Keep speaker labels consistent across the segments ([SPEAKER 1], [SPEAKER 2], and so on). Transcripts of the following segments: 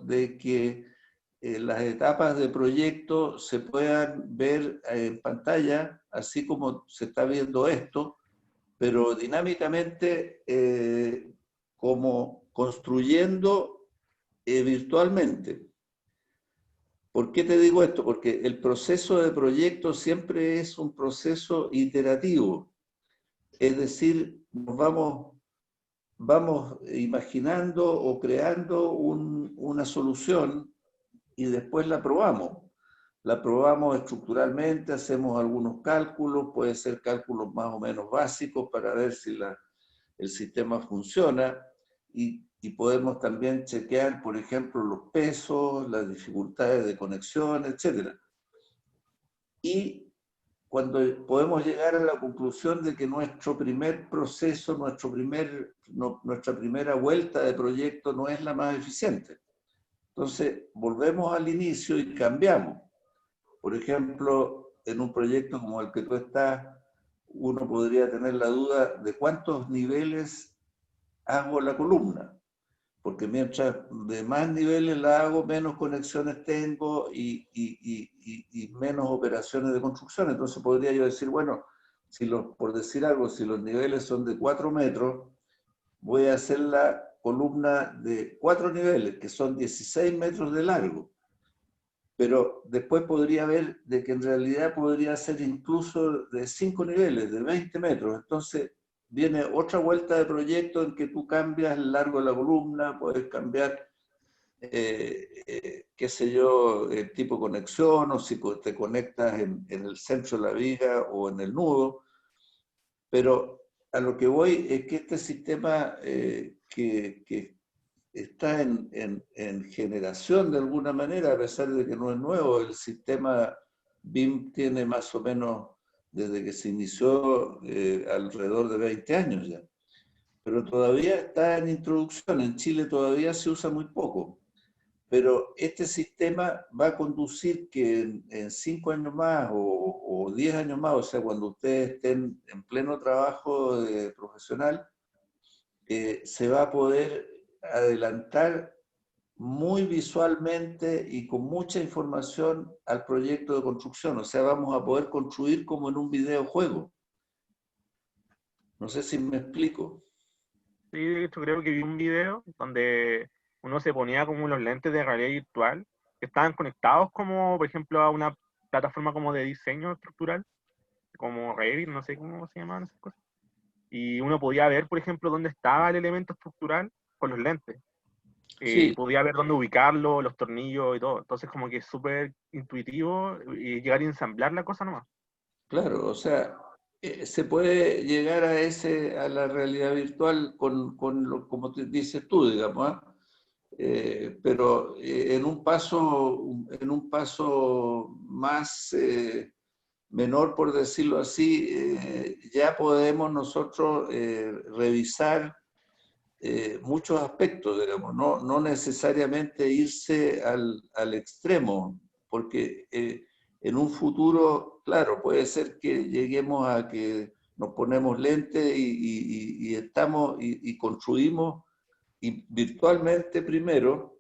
[SPEAKER 1] de que las etapas de proyecto se puedan ver en pantalla, así como se está viendo esto, pero dinámicamente como construyendo virtualmente. ¿Por qué te digo esto? Porque el proceso de proyecto siempre es un proceso iterativo, es decir, nos vamos imaginando o creando una solución y después la probamos. La probamos estructuralmente, hacemos algunos cálculos, puede ser cálculos más o menos básicos para ver si el sistema funciona y podemos también chequear, por ejemplo, los pesos, las dificultades de conexión, etc. Y cuando podemos llegar a la conclusión de que nuestro primer proceso, nuestra primera vuelta de proyecto no es la más eficiente. Entonces, volvemos al inicio y cambiamos. Por ejemplo, en un proyecto como el que tú estás, uno podría tener la duda de cuántos niveles hago la columna, porque mientras de más niveles la hago, menos conexiones tengo y menos operaciones de construcción. Entonces podría yo decir, bueno, por decir algo, si los niveles son de 4 metros, voy a hacer la columna de 4 niveles, que son 16 metros de largo. Pero después podría ver de que en realidad podría ser incluso de 5 niveles, de 20 metros. Entonces viene otra vuelta de proyecto en que tú cambias el largo de la columna, puedes cambiar, qué sé yo, el tipo de conexión, o si te conectas en el centro de la viga o en el nudo. Pero a lo que voy es que este sistema que está en generación de alguna manera, a pesar de que no es nuevo. El sistema BIM tiene más o menos, desde que se inició, alrededor de 20 años ya. Pero todavía está en introducción. En Chile todavía se usa muy poco. Pero este sistema va a conducir que en 5 años más o 10 años más, o sea, cuando ustedes estén en pleno trabajo profesional, se va a poder adelantar muy visualmente y con mucha información al proyecto de construcción. O sea, vamos a poder construir como en un videojuego. No sé si me explico.
[SPEAKER 2] Sí, de hecho creo que vi un video donde uno se ponía como los lentes de realidad virtual que estaban conectados como, por ejemplo, a una plataforma como de diseño estructural, como Revit, no sé cómo se llamaban esas cosas. Y uno podía ver, por ejemplo, dónde estaba el elemento estructural con los lentes.
[SPEAKER 1] Sí,
[SPEAKER 2] Podía ver dónde ubicarlo, los tornillos y todo. Entonces como que es súper intuitivo y llegar a ensamblar la cosa nomás.
[SPEAKER 1] claro, o sea, se puede llegar a la realidad virtual como te dices tú, digamos, ¿ah? Pero en un paso más menor, por decirlo así, ya podemos nosotros revisar muchos aspectos, digamos, no necesariamente irse al extremo, porque en un futuro, claro, puede ser que lleguemos a que nos ponemos lentes y estamos y construimos virtualmente primero,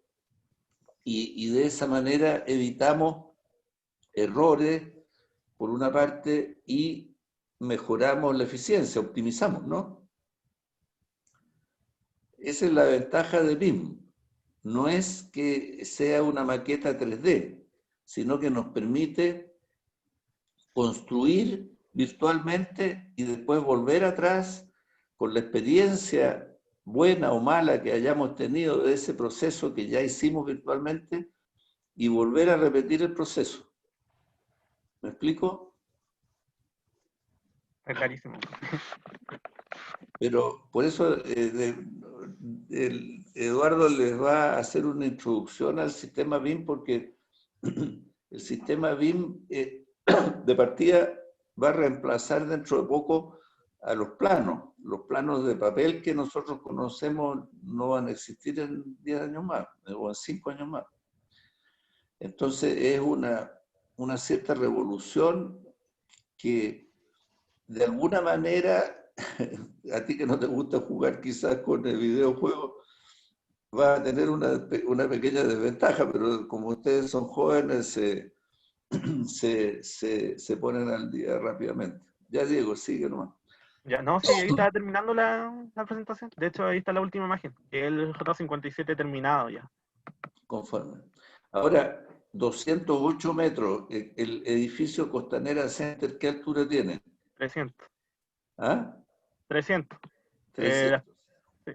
[SPEAKER 1] y de esa manera evitamos errores por una parte y mejoramos la eficiencia, optimizamos, ¿no? Esa es la ventaja de BIM. No es que sea una maqueta 3D, sino que nos permite construir virtualmente y después volver atrás con la experiencia buena o mala que hayamos tenido de ese proceso que ya hicimos virtualmente y volver a repetir el proceso. ¿Me explico?
[SPEAKER 2] Está clarísimo.
[SPEAKER 1] Pero por eso Eduardo les va a hacer una introducción al sistema BIM, porque el sistema BIM de partida va a reemplazar dentro de poco a los planos. Los planos de papel que nosotros conocemos no van a existir en 10 años más o en 5 años más. Entonces es una cierta revolución que de alguna manera, a ti que no te gusta jugar quizás con el videojuego, va a tener una pequeña desventaja, pero como ustedes son jóvenes, se ponen al día rápidamente. Ya Diego, sigue nomás.
[SPEAKER 2] Ya, no, sí, ahí está terminando la presentación. De hecho, ahí está la última imagen, que es el J57 terminado ya.
[SPEAKER 1] Conforme. Ahora, 208 metros, el edificio Costanera Center, ¿qué altura tiene?
[SPEAKER 2] 300.
[SPEAKER 1] ¿Ah?
[SPEAKER 2] 300.
[SPEAKER 1] 300.
[SPEAKER 2] Sí,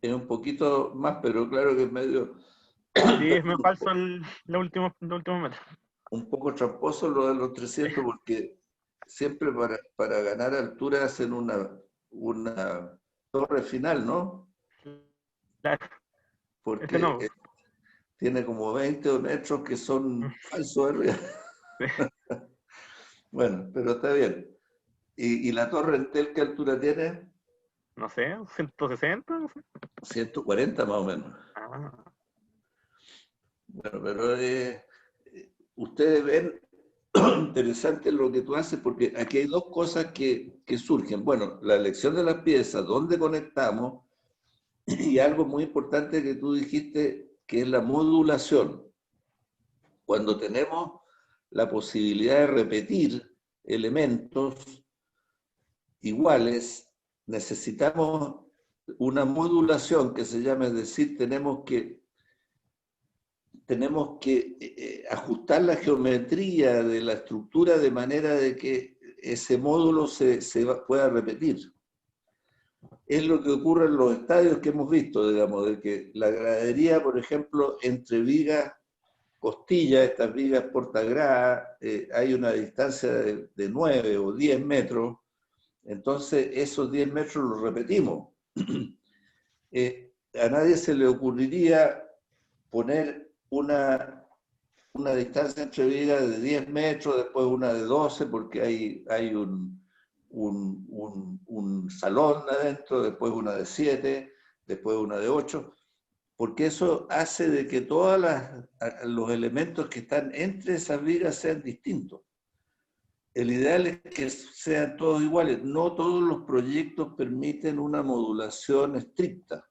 [SPEAKER 1] Es un poquito más, pero claro que es medio,
[SPEAKER 2] sí, es muy falso los últimos metros.
[SPEAKER 1] un poco tramposo lo de los 300 porque siempre para ganar altura hacen una torre final, ¿no?
[SPEAKER 2] Claro, este
[SPEAKER 1] Porque
[SPEAKER 2] no.
[SPEAKER 1] tiene como 20 metros que son falsos arriba.
[SPEAKER 2] Sí.
[SPEAKER 1] Bueno, pero está bien. ¿Y la torre Entel qué altura tiene?
[SPEAKER 2] No sé, 160, no sé.
[SPEAKER 1] 140 más o menos.
[SPEAKER 2] Ah,
[SPEAKER 1] Bueno, pero ustedes ven interesante lo que tú haces porque aquí hay dos cosas que surgen. Bueno, la elección de las piezas, dónde conectamos y algo muy importante que tú dijiste que es la modulación. Cuando tenemos la posibilidad de repetir elementos iguales, necesitamos una modulación que se llama, es decir, tenemos que ajustar la geometría de la estructura de manera de que ese módulo pueda repetir. Es lo que ocurre en los estadios que hemos visto, digamos, de que la gradería, por ejemplo, entre vigas costillas, estas vigas portagrada, hay una distancia de 9 o 10 metros, entonces esos 10 metros los repetimos. A nadie se le ocurriría poner una distancia entre vigas de 10 metros, después una de 12, porque hay un salón adentro, después una de 7, después una de 8, porque eso hace de que todos los elementos que están entre esas vigas sean distintos. El ideal es que sean todos iguales. No todos los proyectos permiten una modulación estricta,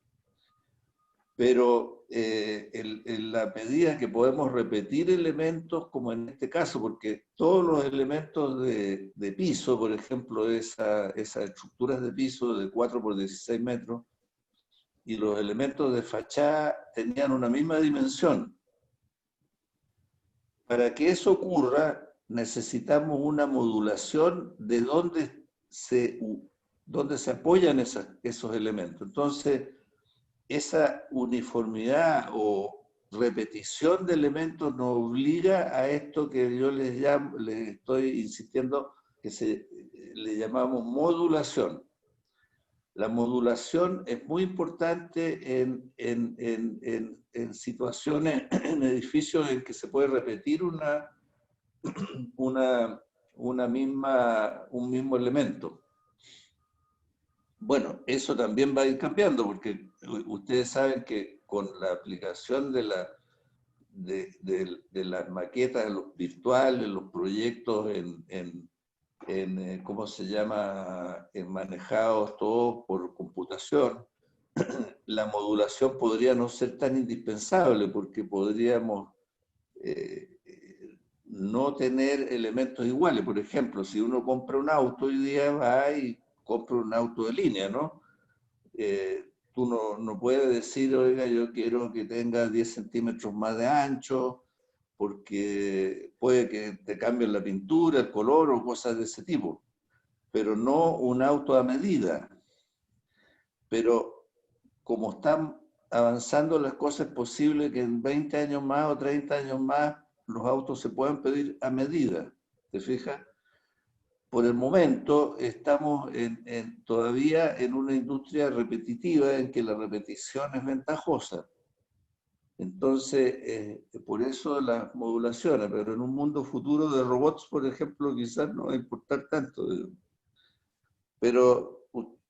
[SPEAKER 1] pero en la medida que podemos repetir elementos, como en este caso, porque todos los elementos de piso, por ejemplo, esas estructuras de piso de 4 por 16 metros, y los elementos de fachada tenían una misma dimensión. Para que eso ocurra, necesitamos una modulación de dónde se apoyan esos elementos. Entonces, esa uniformidad o repetición de elementos nos obliga a esto que yo les estoy insistiendo, que le llamamos modulación. La modulación es muy importante en situaciones, en edificios en que se puede repetir una, un mismo elemento. Bueno, eso también va a ir cambiando porque ustedes saben que con la aplicación de las maquetas, los virtuales, los proyectos ¿cómo se llama?, manejados todos por computación, la modulación podría no ser tan indispensable porque podríamos no tener elementos iguales. Por ejemplo, si uno compra un auto hoy día, va y compra un auto de línea, ¿no? Tú no puedes decir, oiga, yo quiero que tenga 10 centímetros más de ancho, porque puede que te cambien la pintura, el color o cosas de ese tipo, pero no un auto a medida. Pero como están avanzando las cosas, es posible que en 20 años más o 30 años más los autos se puedan pedir a medida, ¿te fijas? Por el momento estamos todavía en una industria repetitiva en que la repetición es ventajosa. Entonces, por eso las modulaciones, pero en un mundo futuro de robots, por ejemplo, quizás no va a importar tanto. Pero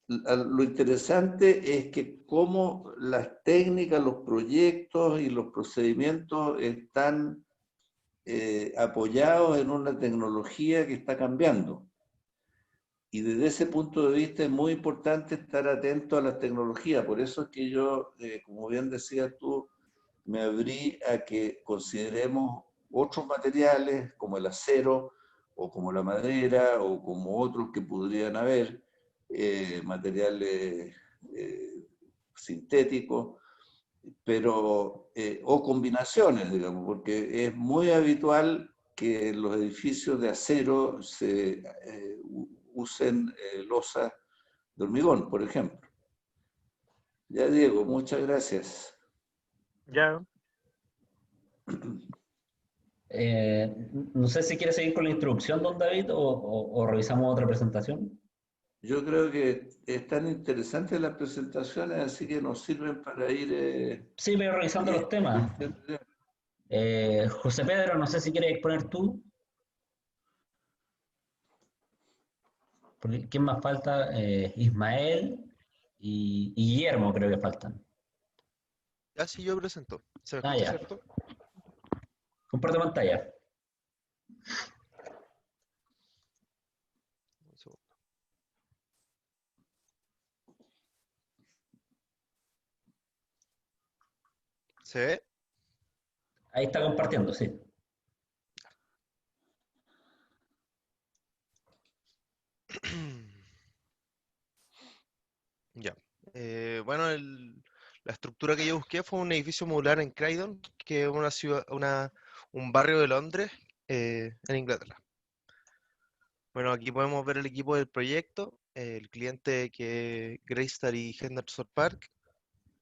[SPEAKER 1] lo interesante es que cómo las técnicas, los proyectos y los procedimientos están apoyados en una tecnología que está cambiando. y desde ese punto de vista es muy importante estar atento a las tecnologías. Por eso es que yo, como bien decías tú, me abrí a que consideremos otros materiales como el acero o como la madera o como otros que podrían haber, materiales sintéticos, pero, o combinaciones, digamos, porque es muy habitual que los edificios de acero se usen losas de hormigón, por ejemplo. Ya, Diego, muchas gracias.
[SPEAKER 2] Ya,
[SPEAKER 3] No sé si quiere seguir con la introducción, don David, o revisamos otra presentación.
[SPEAKER 1] Yo creo que están interesantes las presentaciones, así que nos sirven para ir
[SPEAKER 3] Sí, voy revisando los temas. José Pedro, no sé si quieres exponer tú. Porque, ¿quién más falta? Ismael y Guillermo creo que faltan.
[SPEAKER 4] Ya sí, yo presento. ¿Se me
[SPEAKER 3] Ah,
[SPEAKER 4] escucha,
[SPEAKER 3] ya.
[SPEAKER 4] cierto?
[SPEAKER 3] Comparte pantalla.
[SPEAKER 4] Un segundo. ¿Se ve?
[SPEAKER 3] Ahí está compartiendo, sí.
[SPEAKER 4] Ya. Bueno, la estructura que yo busqué fue un edificio modular en Croydon, que es una ciudad, un barrio de Londres, en Inglaterra. Bueno, aquí podemos ver el equipo del proyecto, el cliente que es Greystar y Henderson Park,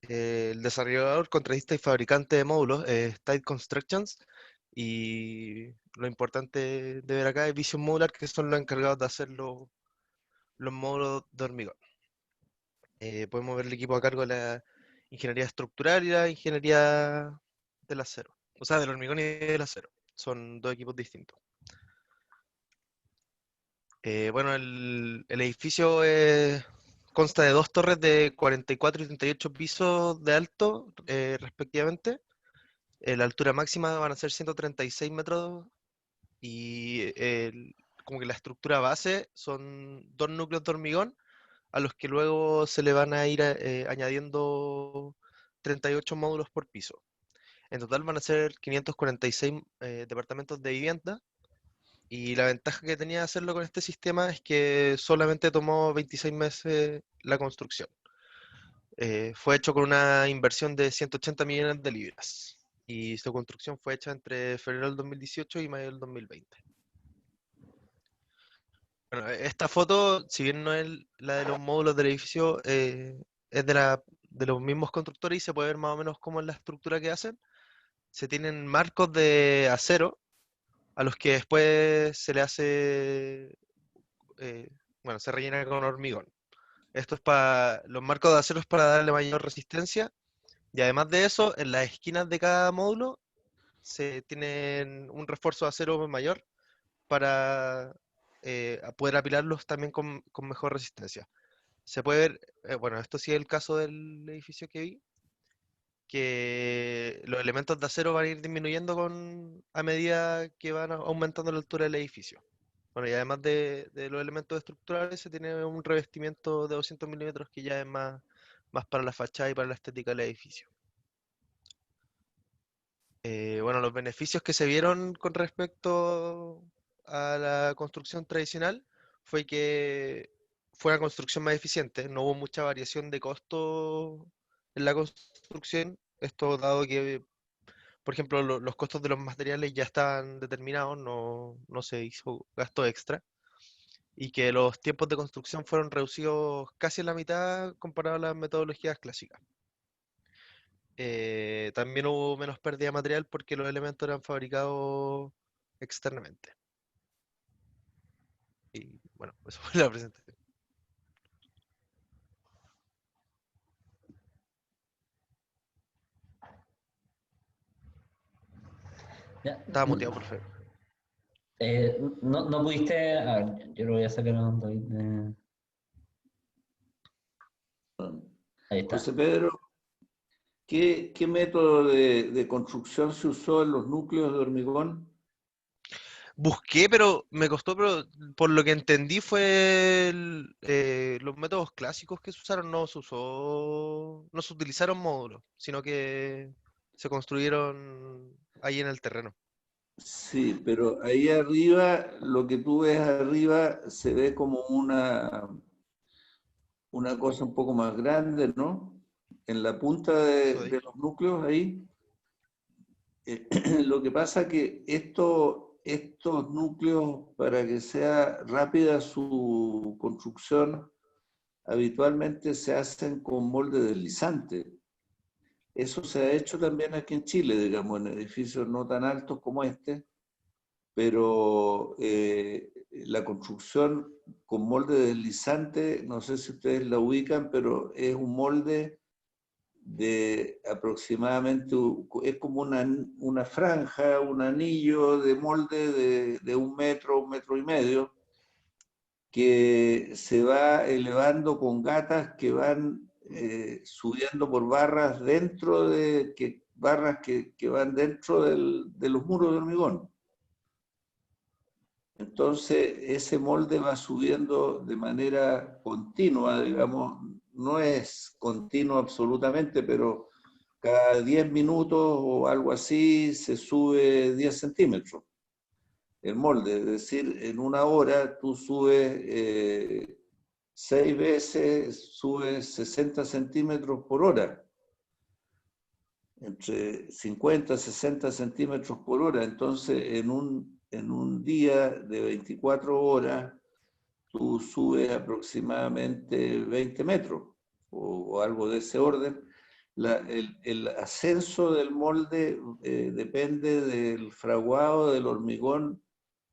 [SPEAKER 4] el desarrollador, contratista y fabricante de módulos, Tide Constructions, y lo importante de ver acá es Vision Modular, que son los encargados de hacer los módulos de hormigón. Podemos ver el equipo a cargo de la ingeniería estructural y la ingeniería del acero, o sea, del hormigón y del acero. Son dos equipos distintos. Bueno, el edificio consta de dos torres de 44 y 38 pisos de alto, respectivamente. La altura máxima van a ser 136 metros y como que la estructura base son dos núcleos de hormigón a los que luego se le van a ir añadiendo 38 módulos por piso. En total van a ser 546 departamentos de vivienda, y la ventaja que tenía de hacerlo con este sistema es que solamente tomó 26 meses la construcción. Fue hecho con una inversión de 180 millones de libras y su construcción fue hecha entre febrero del 2018 y mayo del 2020. Bueno, esta foto, si bien no es la de los módulos del edificio, es de los mismos constructores y se puede ver más o menos cómo es la estructura que hacen. Se tienen marcos de acero a los que después se le hace, eh, bueno, se rellena con hormigón. Esto es para, los marcos de acero es para darle mayor resistencia, y además de eso, en las esquinas de cada módulo se tienen un refuerzo de acero mayor para poder apilarlos también con mejor resistencia. Se puede ver, bueno, esto sí es el caso del edificio que vi, que los elementos de acero van a ir disminuyendo a medida que van aumentando la altura del edificio. Bueno, y además de los elementos estructurales, se tiene un revestimiento de 200 milímetros que ya es más para la fachada y para la estética del edificio. Bueno, los beneficios que se vieron con respecto a la construcción tradicional fue que fue una construcción más eficiente, no hubo mucha variación de costo en la construcción, esto dado que, por ejemplo, los costos de los materiales ya estaban determinados, no se hizo gasto extra, y que los tiempos de construcción fueron reducidos casi a la mitad comparado a las metodologías clásicas. También hubo menos pérdida de material porque los elementos eran fabricados externamente. Y bueno, eso fue la presentación.
[SPEAKER 3] Ya,
[SPEAKER 4] Estaba muteado, por favor.
[SPEAKER 3] no pudiste. A ver, yo lo voy a sacar a don David. Ahí está.
[SPEAKER 1] José Pedro, ¿qué método de construcción se usó en los núcleos de hormigón?
[SPEAKER 4] Busqué, pero me costó, pero por lo que entendí fue los métodos clásicos que se usaron, no se utilizaron módulos, sino que se construyeron ahí en el terreno.
[SPEAKER 1] Sí, pero ahí arriba, lo que tú ves arriba se ve como una cosa un poco más grande, ¿no? En la punta
[SPEAKER 4] Eso de ahí.
[SPEAKER 1] de los núcleos ahí. Lo que pasa que estos núcleos, para que sea rápida su construcción, habitualmente se hacen con molde deslizante. Eso se ha hecho también aquí en Chile, digamos, en edificios no tan altos como este, pero la construcción con molde deslizante, no sé si ustedes la ubican, pero es un molde de aproximadamente, es como una franja, un anillo de molde de 1 metro y medio, que se va elevando con gatas que van subiendo por barras barras que van dentro de los muros de hormigón. Entonces, ese molde va subiendo de manera continua, digamos, no es continuo absolutamente, pero cada 10 minutos o algo así se sube 10 centímetros el molde. Es decir, en 1 hora tú subes 6 veces, subes 60 centímetros por hora, entre 50 y 60 centímetros por hora. Entonces, en un día de 24 horas, tú subes aproximadamente 20 metros o algo de ese orden. El ascenso del molde depende del fraguado del hormigón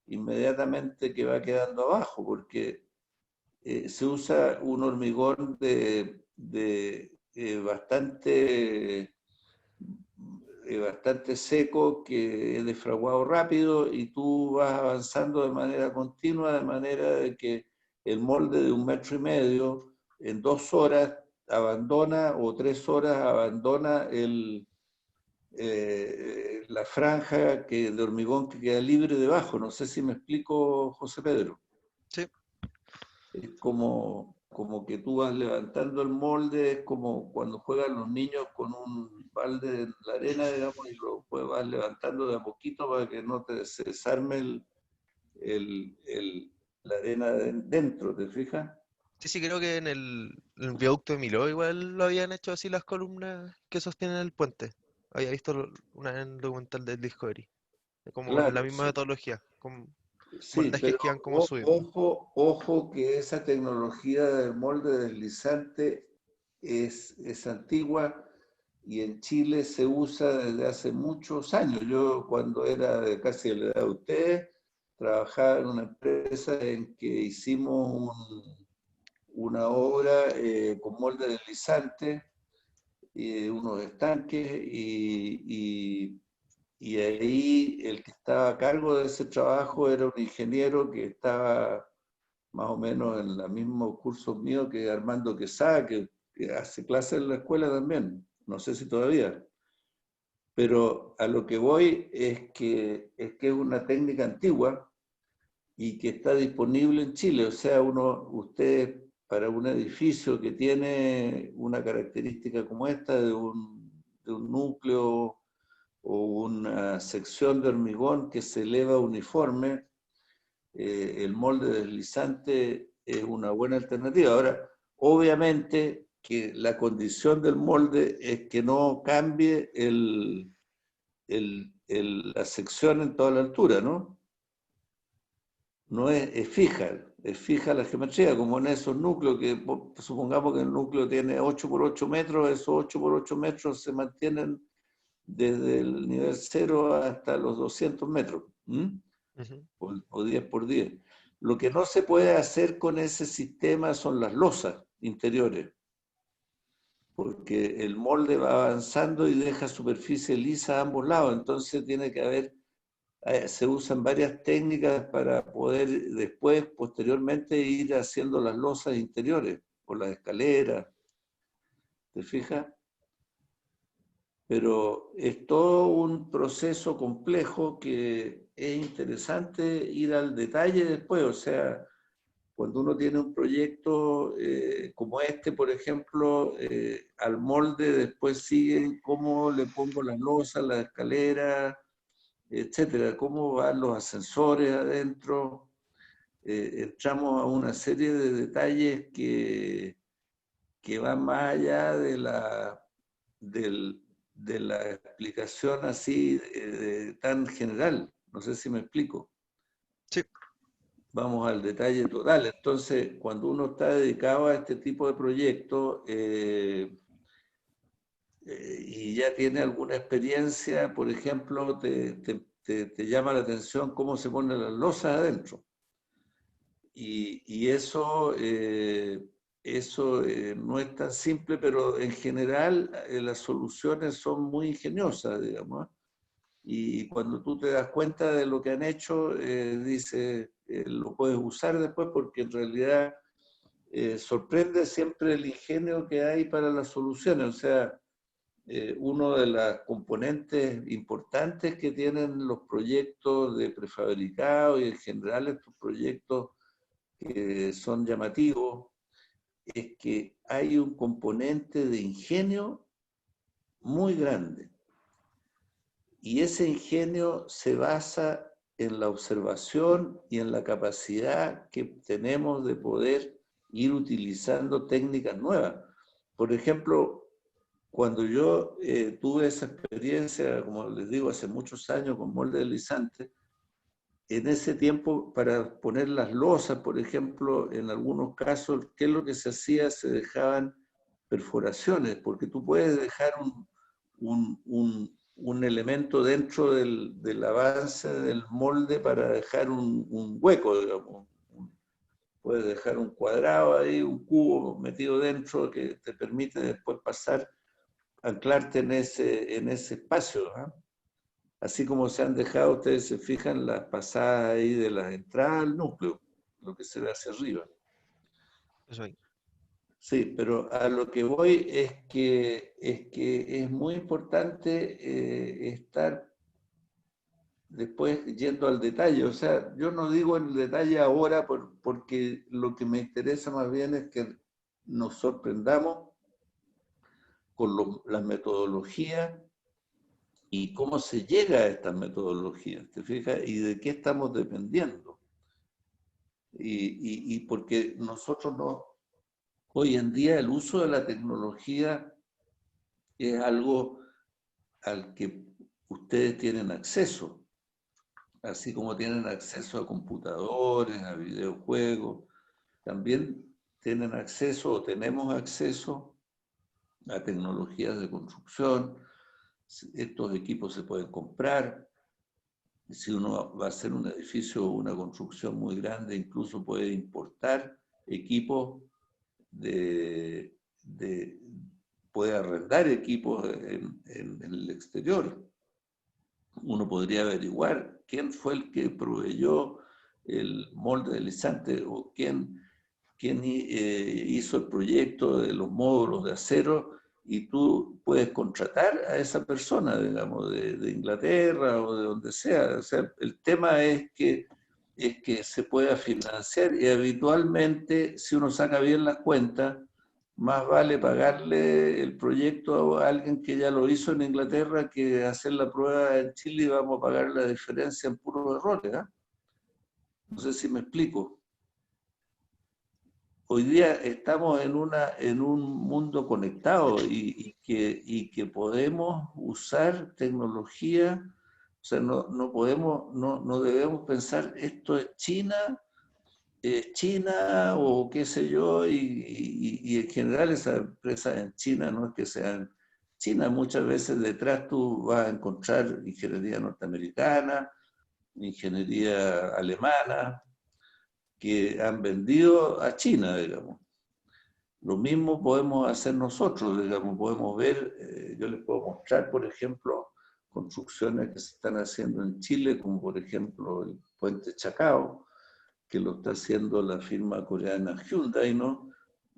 [SPEAKER 1] inmediatamente que va quedando abajo, porque se usa un hormigón bastante seco, que es de fraguado rápido, y tú vas avanzando de manera continua, de manera de que el molde de 1 metro y medio en 2 horas abandona, o 3 horas abandona la franja de hormigón que queda libre debajo. No sé si me explico, José Pedro.
[SPEAKER 4] Sí,
[SPEAKER 1] Es como que tú vas levantando el molde, es como cuando juegan los niños con un balde en la arena, digamos, y lo pues vas levantando de a poquito para que no se desarme la arena dentro, ¿te fijas?
[SPEAKER 4] sí, creo que en el viaducto de Miló igual lo habían hecho así las columnas que sostienen el puente. Había visto una vez en el documental del Discovery. Como en la
[SPEAKER 1] Claro,
[SPEAKER 4] misma
[SPEAKER 1] sí.
[SPEAKER 4] metodología, con
[SPEAKER 1] Sí,
[SPEAKER 4] moldajes
[SPEAKER 1] pero
[SPEAKER 4] que iban como subiendo.
[SPEAKER 1] ojo que esa tecnología del molde deslizante es antigua y en Chile se usa desde hace muchos años. Yo cuando era de casi de la edad de ustedes, trabajaba en una empresa en que hicimos una obra con molde deslizante, unos estanques y ahí el que estaba a cargo de ese trabajo era un ingeniero que estaba más o menos en los mismos cursos míos que Armando Quesada, que hace clases en la escuela también, no sé si todavía. Pero a lo que voy es que es una técnica antigua y que está disponible en Chile. O sea, usted para un edificio que tiene una característica como esta de un núcleo o una sección de hormigón que se eleva uniforme, el molde deslizante es una buena alternativa. Ahora, obviamente que la condición del molde es que no cambie la sección en toda la altura, ¿no? No es fija la geometría, como en esos núcleos que supongamos que el núcleo tiene 8 por 8 metros, esos 8 por 8 metros se mantienen desde el nivel 0 hasta los 200 metros,
[SPEAKER 4] Ujú.
[SPEAKER 1] o 10 por 10. Lo que no se puede hacer con ese sistema son las losas interiores, porque el molde va avanzando y deja superficie lisa a ambos lados, entonces tiene que haber, se usan varias técnicas para poder después, posteriormente, ir haciendo las losas interiores, por las escaleras, ¿te fijas? pero es todo un proceso complejo que es interesante ir al detalle después. O sea, cuando uno tiene un proyecto como este, por ejemplo, al molde después sigue cómo le pongo las losas, las escaleras, etcétera, cómo van los ascensores adentro. Entramos a una serie de detalles que van más allá de la explicación así tan general. No sé si me explico.
[SPEAKER 4] Sí.
[SPEAKER 1] Vamos al detalle total. Entonces, cuando uno está dedicado a este tipo de proyectos y ya tiene alguna experiencia, por ejemplo, te llama la atención cómo se ponen las losas adentro. Y eso, no es tan simple, pero en general las soluciones son muy ingeniosas, digamos. Y cuando tú te das cuenta de lo que han hecho, dice, lo puedes usar después porque en realidad sorprende siempre el ingenio que hay para las soluciones. O sea, uno de los componentes importantes que tienen los proyectos de prefabricado y en general estos proyectos que son llamativos, es que hay un componente de ingenio muy grande. Y ese ingenio se basa en la observación y en la capacidad que tenemos de poder ir utilizando técnicas nuevas. Por ejemplo, cuando yo tuve esa experiencia, como les digo, hace muchos años con molde deslizante, en ese tiempo, para poner las losas, por ejemplo, en algunos casos, ¿qué es lo que se hacía? Se dejaban perforaciones, porque tú puedes dejar un elemento dentro del avance del molde para dejar un hueco, digamos. Puedes dejar un cuadrado ahí, un cubo metido dentro que te permite después pasar, anclarte en ese espacio, ¿eh? Así como se han dejado, ustedes se fijan, las pasadas ahí de las entradas al núcleo, lo que se ve hacia arriba.
[SPEAKER 4] Eso ahí.
[SPEAKER 1] Sí, pero a lo que voy es que es muy importante estar después yendo al detalle. O sea, yo no digo en el detalle ahora porque lo que me interesa más bien es que nos sorprendamos con las metodologías y cómo se llega a estas metodologías, ¿te fijas? Y de qué estamos dependiendo. Y porque nosotros no, hoy en día el uso de la tecnología es algo al que ustedes tienen acceso, así como tienen acceso a computadores, a videojuegos, también tienen acceso o tenemos acceso a tecnologías de construcción. Estos equipos se pueden comprar. Si uno va a hacer un edificio o una construcción muy grande, incluso puede importar equipos puede arrendar equipos en el exterior. Uno podría averiguar quién fue el que proveyó el molde deslizante o quién hizo el proyecto de los módulos de acero, y tú puedes contratar a esa persona, digamos, de Inglaterra o de donde sea. O sea, el tema es que se pueda financiar y habitualmente, si uno saca bien las cuentas, más vale pagarle el proyecto a alguien que ya lo hizo en Inglaterra que hacer la prueba en Chile y vamos a pagar la diferencia en puros errores, ¿eh? No sé si me explico. Hoy día estamos en un mundo conectado y que podemos usar tecnología. O sea, no debemos pensar esto es China o qué sé yo, y en general esas empresas en China no es que sean China, muchas veces detrás tú vas a encontrar ingeniería norteamericana, ingeniería alemana, que han vendido a China, digamos. Lo mismo podemos hacer nosotros, digamos, podemos ver, yo les puedo mostrar, por ejemplo, construcciones que se están haciendo en Chile, como por ejemplo el puente Chacao, que lo está haciendo la firma coreana Hyundai, ¿no?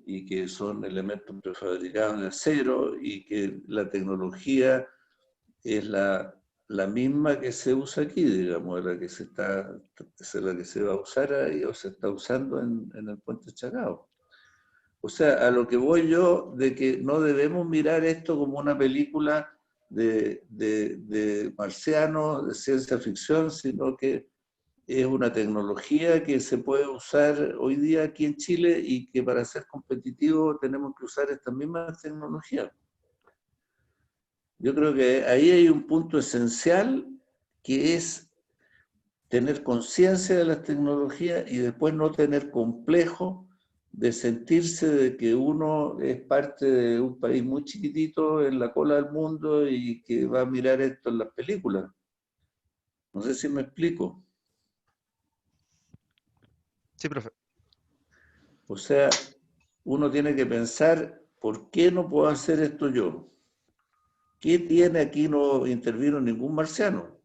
[SPEAKER 1] Y que son elementos prefabricados de acero y que la tecnología es la misma que se usa aquí, digamos, la que se va a usar ahí o se está usando en el puente Chacao. O sea, a lo que voy yo, de que no debemos mirar esto como una película de marcianos, de ciencia ficción, sino que es una tecnología que se puede usar hoy día aquí en Chile y que para ser competitivo tenemos que usar estas mismas tecnologías. Yo creo que ahí hay un punto esencial que es tener conciencia de las tecnologías y después no tener complejo de sentirse de que uno es parte de un país muy chiquitito en la cola del mundo y que va a mirar esto en las películas. No sé si me explico.
[SPEAKER 4] Sí, profe.
[SPEAKER 1] O sea, uno tiene que pensar, ¿por qué no puedo hacer esto yo? ¿Qué tiene aquí? No intervino ningún marciano.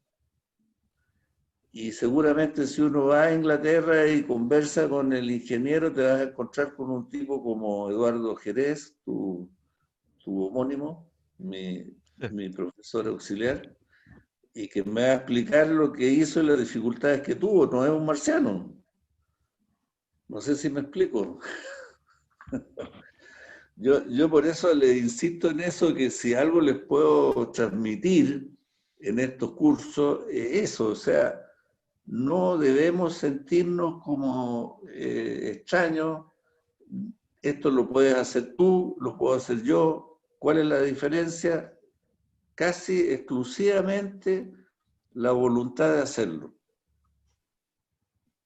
[SPEAKER 1] Y seguramente si uno va a Inglaterra y conversa con el ingeniero, te vas a encontrar con un tipo como Eduardo Jerez, tu homónimo, mi profesor auxiliar, y que me va a explicar lo que hizo y las dificultades que tuvo. No es un marciano. No sé si me explico. Yo por eso le insisto en eso, que si algo les puedo transmitir en estos cursos, es eso, o sea, no debemos sentirnos como extraños. Esto lo puedes hacer tú, lo puedo hacer yo. ¿Cuál es la diferencia? Casi exclusivamente la voluntad de hacerlo.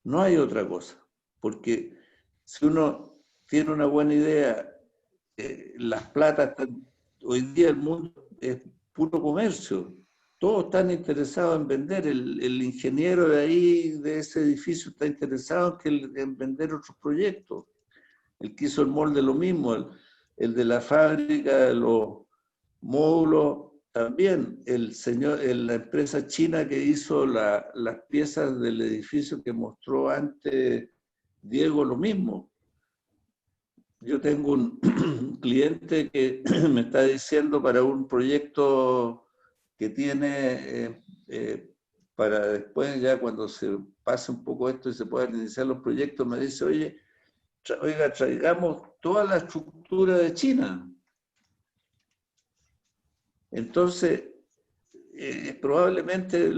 [SPEAKER 1] No hay otra cosa, porque si uno tiene una buena idea, las platas, hoy día el mundo es puro comercio, todos están interesados en vender, el ingeniero de ahí, de ese edificio, está interesado en vender otros proyectos, el que hizo el molde lo mismo, el de la fábrica de los módulos también, la empresa china que hizo las piezas del edificio que mostró antes Diego, lo mismo. Yo tengo un cliente que me está diciendo para un proyecto que tiene para después, ya cuando se pase un poco esto y se puedan iniciar los proyectos, me dice, oiga, traigamos toda la estructura de China. Entonces, probablemente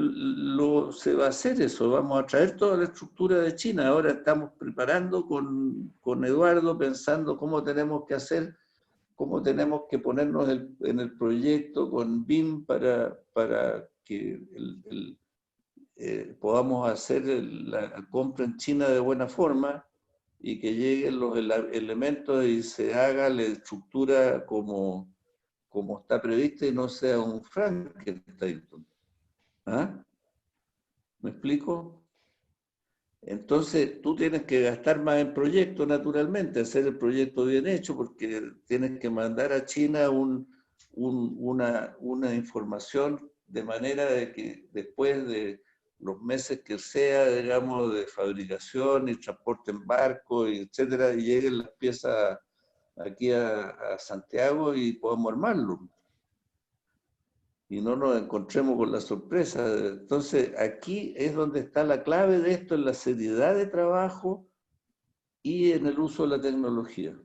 [SPEAKER 1] se va a hacer eso, vamos a traer toda la estructura de China. Ahora estamos preparando con Eduardo, pensando cómo tenemos que hacer, cómo tenemos que ponernos en el proyecto con BIM para que podamos hacer la compra en China de buena forma y que lleguen los elementos y se haga la estructura como está prevista y no sea un Frankenstein. ¿Ah? ¿Me explico? Entonces, tú tienes que gastar más en proyectos, naturalmente, hacer el proyecto bien hecho, porque tienes que mandar a China una información de manera de que después de los meses que sea, digamos, de fabricación y transporte en barco, y etcétera, y lleguen las piezas aquí a Santiago y podamos armarlo. Y no nos encontremos con la sorpresa. Entonces, aquí es donde está la clave de esto, en la seriedad de trabajo y en el uso de la tecnología.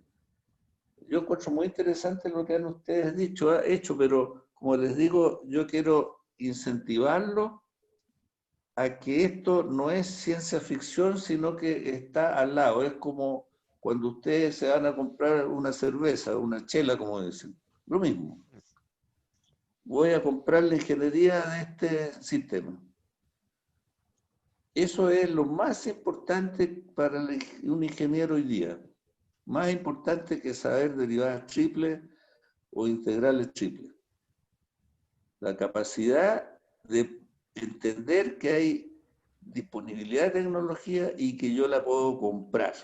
[SPEAKER 1] Yo encuentro muy interesante lo que han ustedes hecho, pero como les digo, yo quiero incentivarlo a que esto no es ciencia ficción, sino que está al lado. Es como cuando ustedes se van a comprar una cerveza, una chela, como dicen. Lo mismo. Voy a comprar la ingeniería de este sistema. Eso es lo más importante para un ingeniero hoy día. Más importante que saber derivadas triples o integrales triples. La capacidad de entender que hay disponibilidad de tecnología y que yo la puedo comprar.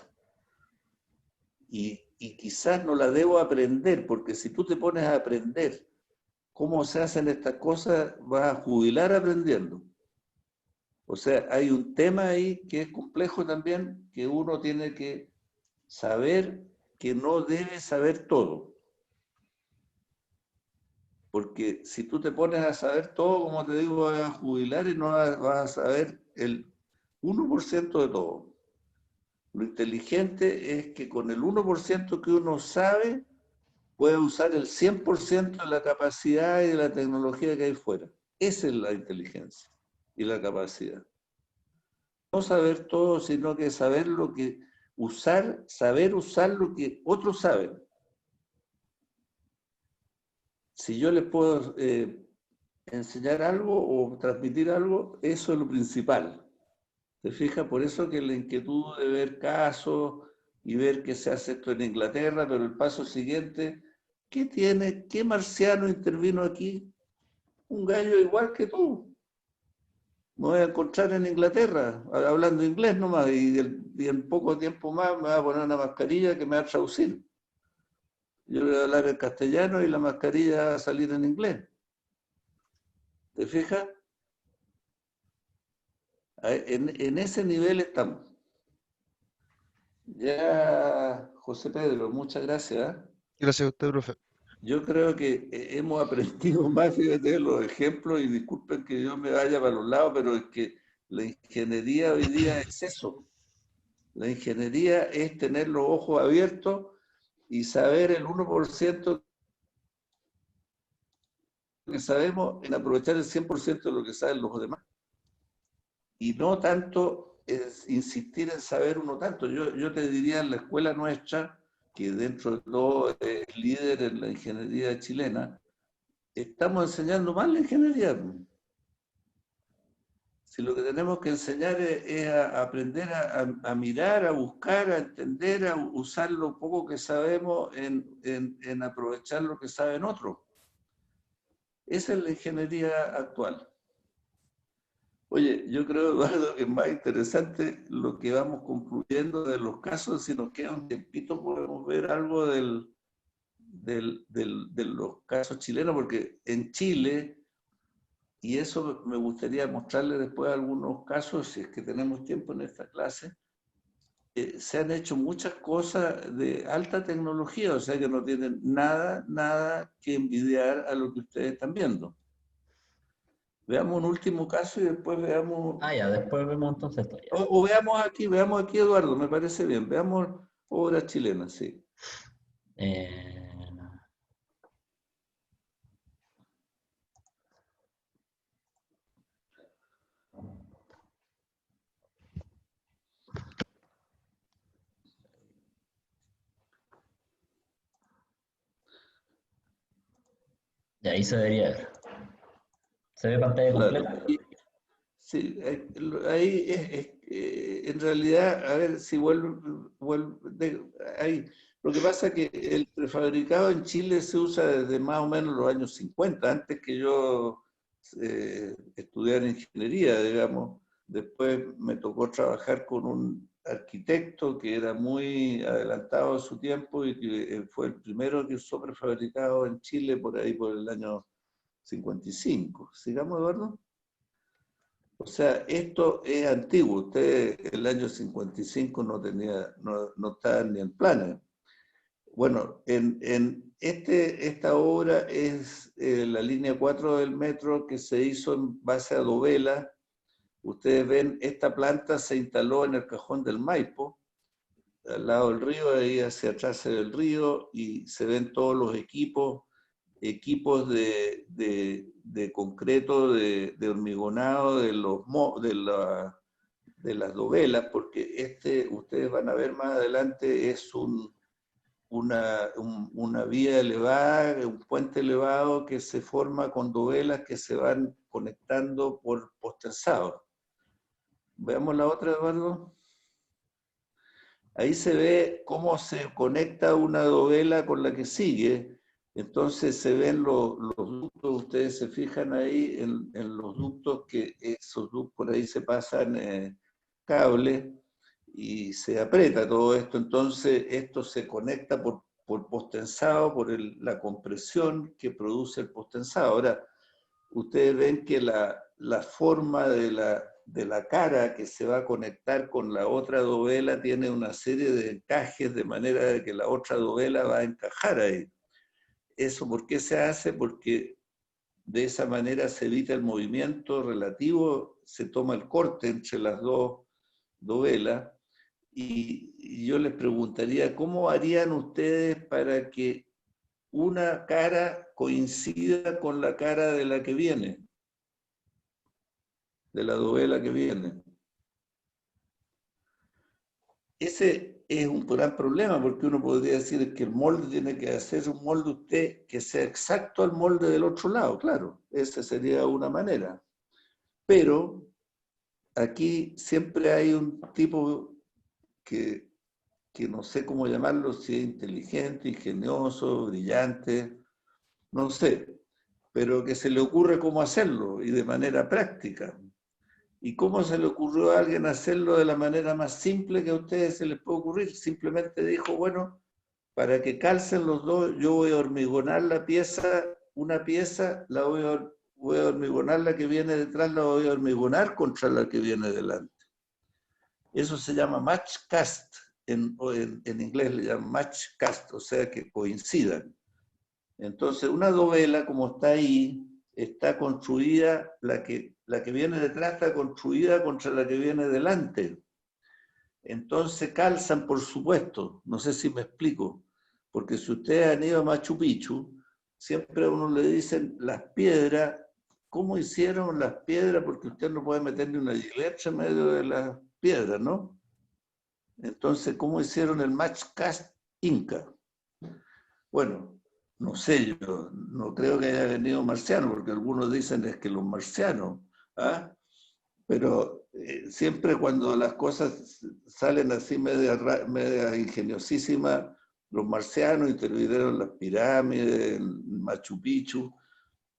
[SPEAKER 1] Y quizás no la debo aprender, porque si tú te pones a aprender cómo se hacen estas cosas, vas a jubilar aprendiendo. O sea, hay un tema ahí que es complejo también, que uno tiene que saber que no debe saber todo. Porque si tú te pones a saber todo, como te digo, vas a jubilar y no vas a saber el 1% de todo. Lo inteligente es que con el 1% que uno sabe, puede usar el 100% de la capacidad y de la tecnología que hay fuera. Esa es la inteligencia y la capacidad. No saber todo, sino que saber lo que usar, saber usar lo que otros saben. Si yo les puedo enseñar algo o transmitir algo, eso es lo principal. ¿Te fijas? Por eso que la inquietud de ver casos y ver que se hace esto en Inglaterra, pero el paso siguiente, ¿qué tiene? ¿Qué marciano intervino aquí? Un gallo igual que tú. Me voy a encontrar en Inglaterra, hablando inglés nomás, y en poco tiempo más me va a poner una mascarilla que me va a traducir. Yo voy a hablar en castellano y la mascarilla va a salir en inglés. ¿Te fijas? En ese nivel estamos. Ya, José Pedro, muchas gracias.
[SPEAKER 4] Gracias a usted, profe.
[SPEAKER 1] Yo creo que hemos aprendido más, fíjate, de los ejemplos, y disculpen que yo me vaya para los lados, pero es que la ingeniería hoy día es eso. La ingeniería es tener los ojos abiertos y saber el 1% que sabemos en aprovechar el 100% de lo que saben los demás. Y no tanto es insistir en saber uno tanto. Yo te diría en la escuela nuestra, que dentro de todo es líder en la ingeniería chilena, estamos enseñando mal la ingeniería. Si lo que tenemos que enseñar es a aprender a mirar, a buscar, a entender, a usar lo poco que sabemos en aprovechar lo que saben otros. Esa es la ingeniería actual. Oye, yo creo, Eduardo, que es más interesante lo que vamos concluyendo de los casos. Si nos queda un tiempito, podemos ver algo de los casos chilenos, porque en Chile, y eso me gustaría mostrarles después algunos casos, si es que tenemos tiempo en esta clase, se han hecho muchas cosas de alta tecnología, o sea que no tienen nada que envidiar a lo que ustedes están viendo. Veamos un último caso y después veamos...
[SPEAKER 3] Ah, ya, después vemos entonces esto. Ya.
[SPEAKER 1] O veamos aquí, Eduardo, me parece bien. Veamos obras chilenas, sí.
[SPEAKER 3] Ya, ahí se debería ver. ¿Se ve pantalla
[SPEAKER 1] Claro.
[SPEAKER 3] completa?
[SPEAKER 1] Sí, ahí en realidad, a ver si ahí. Lo que pasa es que el prefabricado en Chile se usa desde más o menos los años 50, antes que yo estudiara ingeniería, digamos. Después me tocó trabajar con un arquitecto que era muy adelantado a su tiempo y que fue el primero que usó prefabricado en Chile por ahí por el año 55. ¿Sigamos, Eduardo? O sea, esto es antiguo. Usted el año 55 no estaba ni en planes. Bueno, esta obra es la línea 4 del metro que se hizo en base a dovela. Ustedes ven, esta planta se instaló en el Cajón del Maipo, al lado del río, ahí hacia atrás se ve el río y se ven todos los equipos de concreto, de hormigonado, de las dovelas, porque ustedes van a ver más adelante, es una vía elevada, un puente elevado que se forma con dovelas que se van conectando por postensados. Veamos la otra, Eduardo. Ahí se ve cómo se conecta una dovela con la que sigue. Entonces se ven los ductos, ustedes se fijan ahí en los ductos, que esos ductos por ahí se pasan cable y se aprieta todo esto. Entonces esto se conecta por postensado, por la compresión que produce el postensado. Ahora, ustedes ven que la forma de la cara que se va a conectar con la otra dovela tiene una serie de encajes de manera de que la otra dovela va a encajar ahí. ¿Eso por qué se hace? Porque de esa manera se evita el movimiento relativo, se toma el corte entre las dos velas, y yo les preguntaría, ¿cómo harían ustedes para que una cara coincida con la cara de la que viene, de la dovela que viene? Ese es un gran problema, porque uno podría decir que el molde tiene que hacer un molde usted que sea exacto al molde del otro lado, claro, esa sería una manera. Pero aquí siempre hay un tipo que no sé cómo llamarlo, si es inteligente, ingenioso, brillante, no sé, pero que se le ocurre cómo hacerlo y de manera práctica. ¿Y cómo se le ocurrió a alguien hacerlo de la manera más simple que a ustedes se les puede ocurrir? Simplemente dijo, bueno, para que calcen los dos, yo voy a hormigonar la pieza, una pieza, voy a hormigonar la que viene detrás, la voy a hormigonar contra la que viene delante. Eso se llama match cast, en inglés le llaman match cast, o sea que coincidan. Entonces, una dovela, como está ahí, está construida, la que viene detrás está construida contra la que viene delante. Entonces calzan, por supuesto, no sé si me explico, porque si ustedes han ido a Machu Picchu, siempre a uno le dicen las piedras, ¿cómo hicieron las piedras? Porque usted no puede meter ni una iglesia en medio de las piedras, ¿no? Entonces, ¿cómo hicieron el match cast inca? Bueno, no sé, yo no creo que haya venido marciano, porque algunos dicen es que los marcianos, ¿ah? Pero siempre cuando las cosas salen así media ingeniosísimas, los marcianos intervinieron en las pirámides, en Machu Picchu,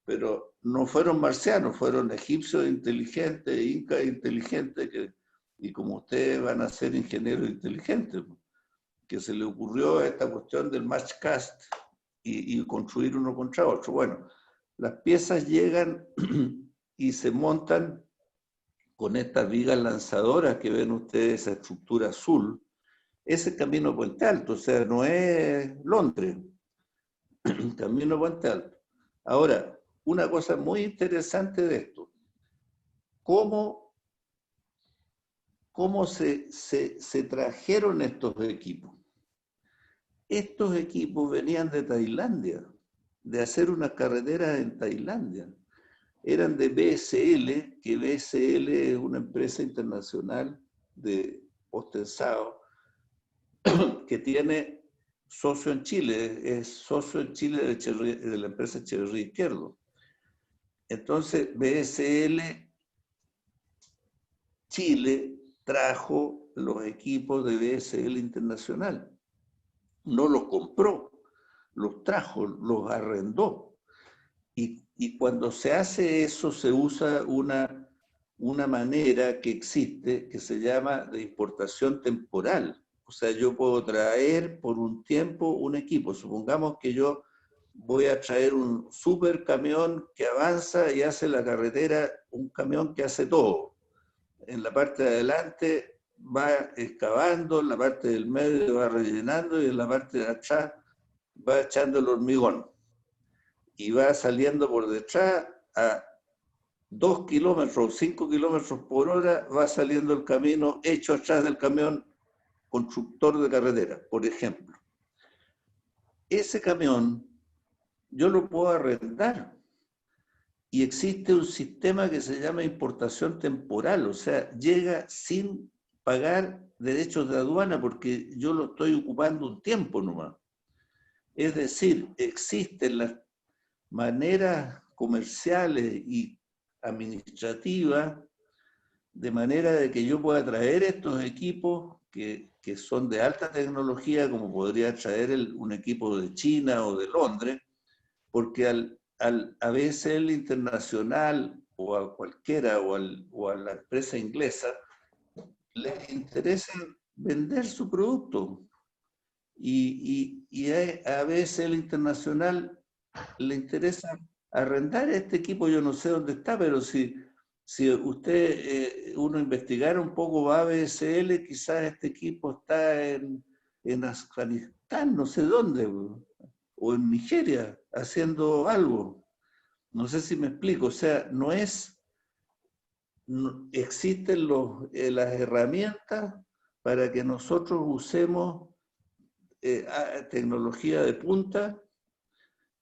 [SPEAKER 1] pero no fueron marcianos, fueron egipcios inteligentes, incas inteligentes, y como ustedes van a ser ingenieros inteligentes, que se le ocurrió esta cuestión del match cast y construir uno contra otro. Bueno, las piezas llegan y se montan con estas vigas lanzadoras que ven ustedes, esa estructura azul. Ese Camino Puente Alto, o sea, no es Londres, Camino Puente Alto. Ahora, una cosa muy interesante de esto, ¿cómo se trajeron estos equipos? Estos equipos venían de Tailandia, de hacer unas carreteras en Tailandia. Eran de BSL, que BSL es una empresa internacional de postensado que tiene socio en Chile, es socio en Chile de la empresa Echeverría Izquierdo. Entonces, BSL Chile trajo los equipos de BSL Internacional. No los compró, los trajo, los arrendó. Y cuando se hace eso, se usa una manera que existe que se llama de importación temporal. O sea, yo puedo traer por un tiempo un equipo. Supongamos que yo voy a traer un super camión que avanza y hace la carretera, un camión que hace todo. En la parte de adelante va excavando, en la parte del medio va rellenando y en la parte de atrás va echando el hormigón. Y va saliendo por detrás a 2 kilómetros, 5 kilómetros por hora, va saliendo el camino hecho atrás del camión constructor de carretera, por ejemplo. Ese camión yo lo puedo arrendar y existe un sistema que se llama importación temporal, o sea, llega sin pagar derechos de aduana porque yo lo estoy ocupando un tiempo nomás. Es decir, existen las maneras comerciales y administrativas de manera de que yo pueda traer estos equipos que son de alta tecnología, como podría traer un equipo de China o de Londres, porque a veces el internacional o a cualquiera o a la empresa inglesa les interesa vender su producto y a veces el internacional le interesa arrendar este equipo. Yo no sé dónde está, pero si uno investigara un poco va a BSL, quizás este equipo está en Afganistán, no sé dónde, o en Nigeria, haciendo algo. No sé si me explico, o sea, no es, existen las herramientas para que nosotros usemos tecnología de punta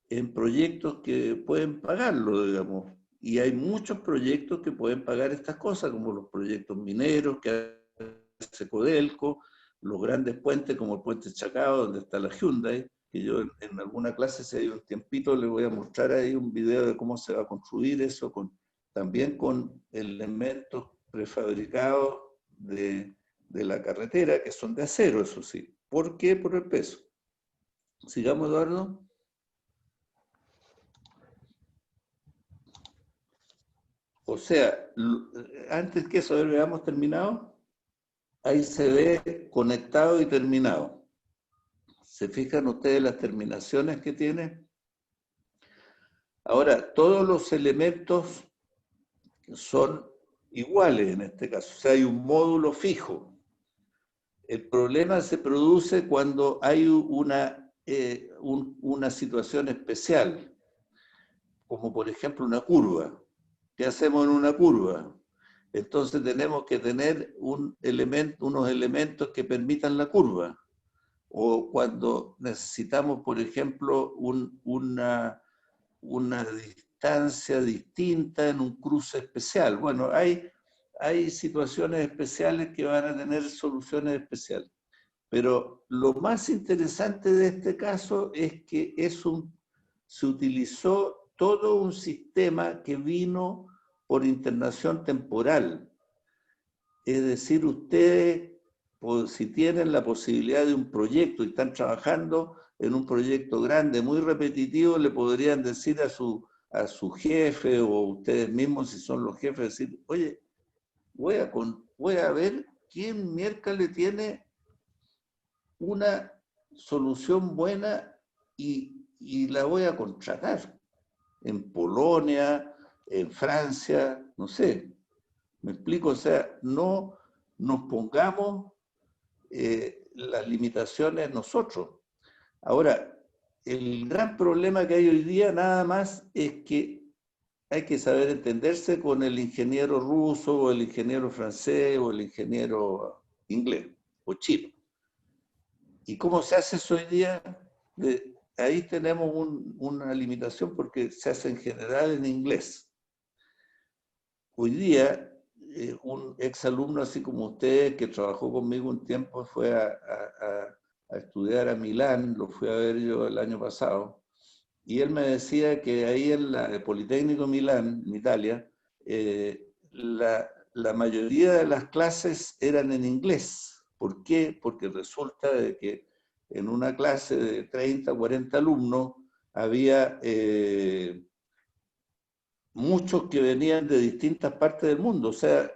[SPEAKER 1] en proyectos que pueden pagarlo, digamos. Y hay muchos proyectos que pueden pagar estas cosas, como los proyectos mineros que hace Codelco, los grandes puentes como el puente Chacao, donde está la Hyundai, que yo en alguna clase, si hay un tiempito, les voy a mostrar ahí un video de cómo se va a construir eso, también con elementos prefabricados de la carretera, que son de acero, eso sí. ¿Por qué? Por el peso. Sigamos, Eduardo. O sea, antes que eso, habíamos terminado, ahí se ve conectado y terminado. ¿Se fijan ustedes las terminaciones que tiene? Ahora, todos los elementos son iguales en este caso, o sea, hay un módulo fijo. El problema se produce cuando hay una situación especial, como por ejemplo una curva. ¿Qué hacemos en una curva? Entonces tenemos que tener unos elementos que permitan la curva. O cuando necesitamos, por ejemplo, una distancia distinta en un cruce especial. Bueno, hay situaciones especiales que van a tener soluciones especiales. Pero lo más interesante de este caso es que se utilizó todo un sistema que vino por internación temporal. Es decir, ustedes, si tienen la posibilidad de un proyecto y están trabajando en un proyecto grande, muy repetitivo, le podrían decir a su jefe o ustedes mismos, si son los jefes, decir, oye, voy a ver quién miércoles tiene una solución buena y la voy a contratar. En Polonia, en Francia, no sé. ¿Me explico? O sea, no nos pongamos las limitaciones nosotros. Ahora, el gran problema que hay hoy día nada más es que hay que saber entenderse con el ingeniero ruso o el ingeniero francés o el ingeniero inglés o chino. ¿Y cómo se hace eso hoy día? Ahí tenemos una limitación porque se hace en general en inglés. Hoy día, un exalumno así como usted, que trabajó conmigo un tiempo, fue a estudiar a Milán, lo fui a ver yo el año pasado, y él me decía que ahí en el Politécnico Milán, en Italia, la mayoría de las clases eran en inglés. ¿Por qué? Porque resulta de que en una clase de 30 o 40 alumnos había muchos que venían de distintas partes del mundo. O sea,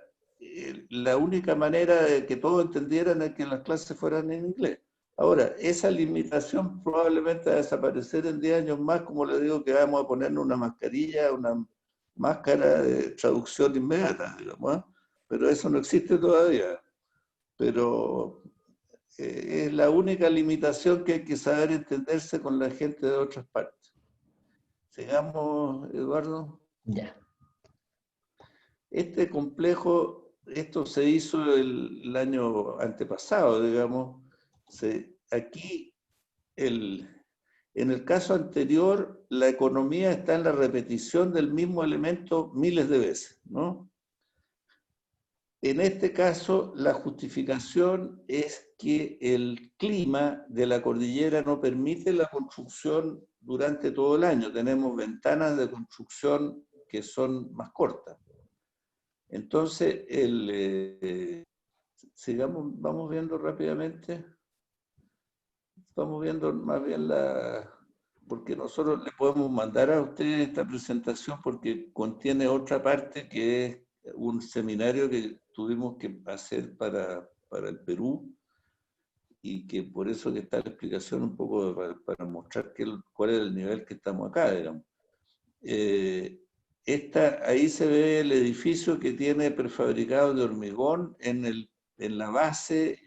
[SPEAKER 1] la única manera de que todos entendieran es que las clases fueran en inglés. Ahora, esa limitación probablemente va a desaparecer en 10 años más, como le digo, que vamos a ponernos una mascarilla, una máscara de traducción inmediata, digamos, ¿eh? Pero eso no existe todavía. Pero es la única limitación que hay que saber entenderse con la gente de otras partes. Sigamos, Eduardo.
[SPEAKER 3] Ya.
[SPEAKER 1] Este complejo, esto se hizo el año antepasado, digamos. Aquí, en el caso anterior, la economía está en la repetición del mismo elemento miles de veces, ¿no? En este caso, la justificación es que el clima de la cordillera no permite la construcción durante todo el año. Tenemos ventanas de construcción que son más cortas. Entonces, vamos viendo rápidamente. Vamos viendo más bien porque nosotros le podemos mandar a ustedes esta presentación porque contiene otra parte que es un seminario que tuvimos que hacer para el Perú y que por eso que está la explicación un poco para mostrar cuál es el nivel que estamos acá, digamos. Ahí se ve el edificio que tiene prefabricado de hormigón en la base,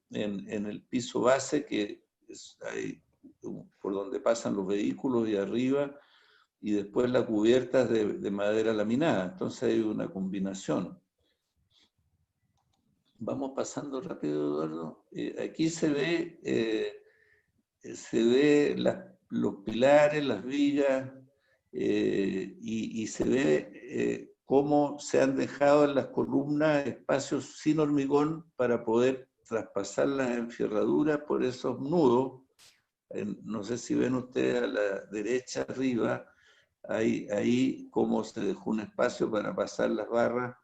[SPEAKER 1] en el piso base, que es ahí por donde pasan los vehículos y arriba y después la cubierta es de madera laminada. Entonces hay una combinación. Vamos pasando rápido, Eduardo. Aquí se ve los pilares, las vigas, y se ve cómo se han dejado en las columnas espacios sin hormigón para poder traspasar las enferraduras por esos nudos. No sé si ven ustedes a la derecha arriba, ahí cómo se dejó un espacio para pasar las barras,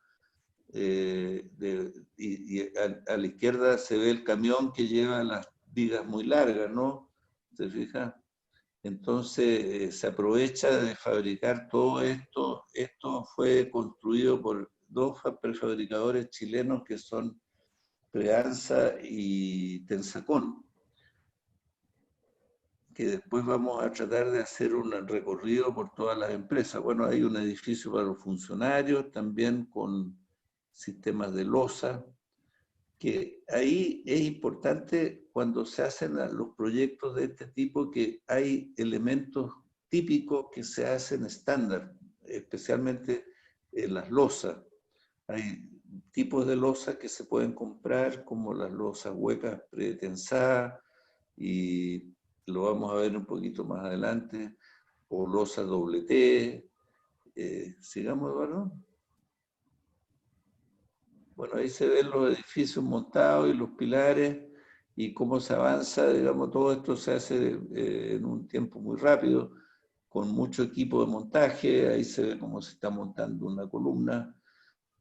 [SPEAKER 1] y a la izquierda se ve el camión que lleva las vigas muy largas, ¿no? ¿Se fija? Entonces se aprovecha de fabricar todo esto. Esto fue construido por dos prefabricadores chilenos que son Preansa y Tensacón, que después vamos a tratar de hacer un recorrido por todas las empresas. Bueno, hay un edificio para los funcionarios, también con sistemas de losa, que ahí es importante cuando se hacen los proyectos de este tipo que hay elementos típicos que se hacen estándar, especialmente en las losas. Hay tipos de losas que se pueden comprar, como las losas huecas pretensadas, y lo vamos a ver un poquito más adelante, o losas doble T. Sigamos, Eduardo. Bueno, ahí se ven los edificios montados y los pilares y cómo se avanza, digamos, todo esto se hace en un tiempo muy rápido, con mucho equipo de montaje. Ahí se ve cómo se está montando una columna,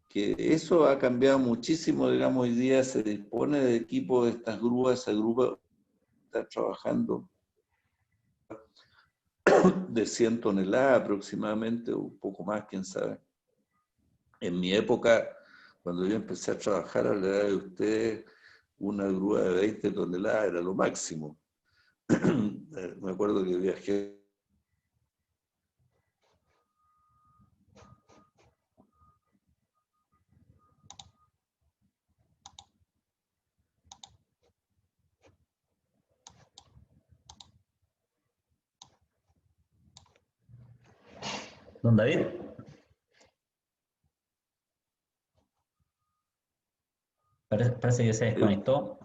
[SPEAKER 1] que eso ha cambiado muchísimo, digamos, hoy día se dispone de equipo de estas grúas, esa grúa está trabajando de 100 toneladas aproximadamente, o un poco más, quién sabe. En mi época, cuando yo empecé a trabajar a la edad de ustedes, una grúa de 20 toneladas era lo máximo. Me acuerdo que viajé.
[SPEAKER 3] Don David. Parece que se desconectó.